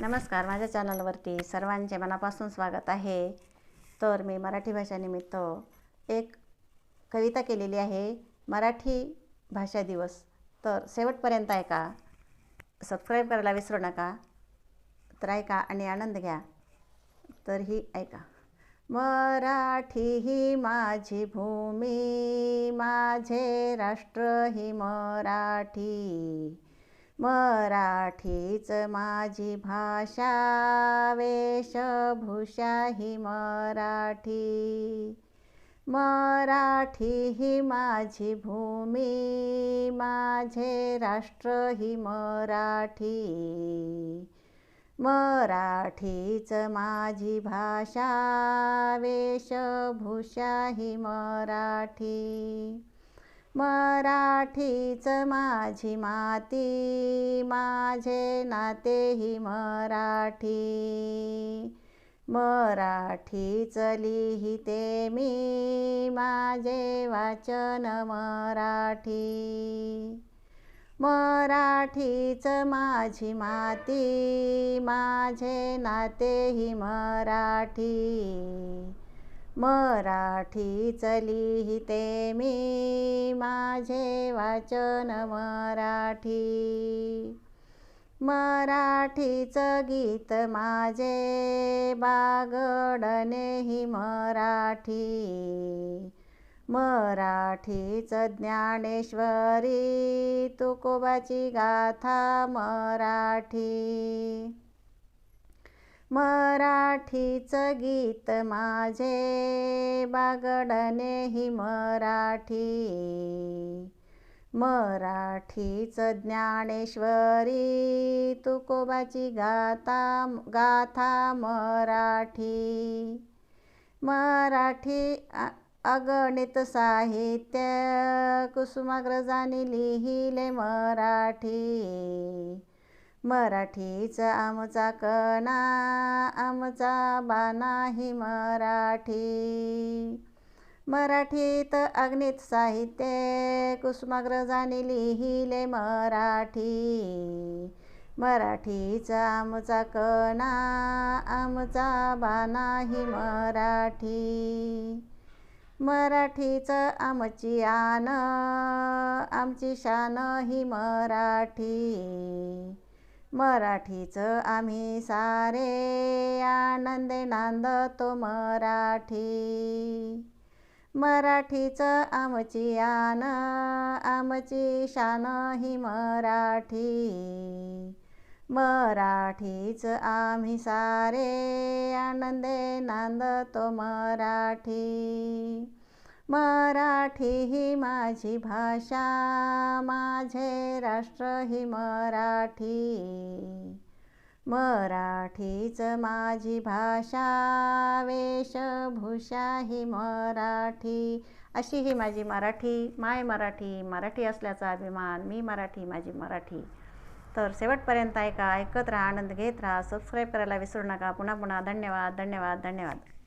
नमस्कार, माझ्या चॅनलवरती सर्वांचे मनापासून स्वागत आहे। तर मी मराठी भाषा निमित्त एक कविता केलेली आहे, मराठी भाषा दिवस। तर शेवटपर्यंत ऐका, सबस्क्राईब करायला विसरू नका। तर ऐका आणि आनंद घ्या। तर ही ऐका। मराठी ही माझी भूमी, माझे राष्ट्र ही मराठी। मराठीच माझी भाषा, वेशभूषा ही मराठी। मराठी ही माझी भूमी, माझे राष्ट्र ही मराठी। मराठीच माझी भाषा, वेशभूषा ही मराठी। मराठीच माझी माती, माझे नाते ही मराठी। मराठीच लिहिते मी, माझे वाचन मराठी। मराठीच माझी माती, माझे नाते ही मराठी। मराठीच लिहिते मी, माझे वाचन मराठी। मराठीच गीत माझे, बागडणे ही मराठी। मराठीच ज्ञानेश्वरी, तुकोबाची गाथा मराठी। मराठीच गीत माझे, बागडणे ही मराठी। मराठीच ज्ञानेश्वरी, तुकोबाची गाथा मराठी। मराठी अगणित साहित्य, कुसुमाग्रजांनी लिहिले मराठी। मराठीच आमचा कणा, आमचा बाणा ही मराठी। मराठीत अगणित साहित्य, कुसुमाग्रजांनी लिहिले मराठी। मराठीच आमचा कणा, आमचा बाणा ही मराठी। मराठीच आमची आन, आमची शान ही मराठी। मराठीच आम्ही सारे, आनंदे नांदतो मराठी। मराठीच आमची आन, आमची शान ही मराठी। मराठीच आम्ही सारे, आनंदे नांदतो मराठी। मराठी ही माझी भाषा, माझे राष्ट्र ही मराठी। मराठीच माझी भाषा, वेशभूषा ही मराठी। अशी ही माझी मराठी, माय मराठी, मराठी असल्याचा अभिमान, मी मराठी, माझी मराठी। तर शेवटपर्यंत ऐका, ऐकत राहा, आनंद घेत राहा, सबस्क्राईब करायला विसरू नका। पुन्हा पुन्हा धन्यवाद, धन्यवाद, धन्यवाद।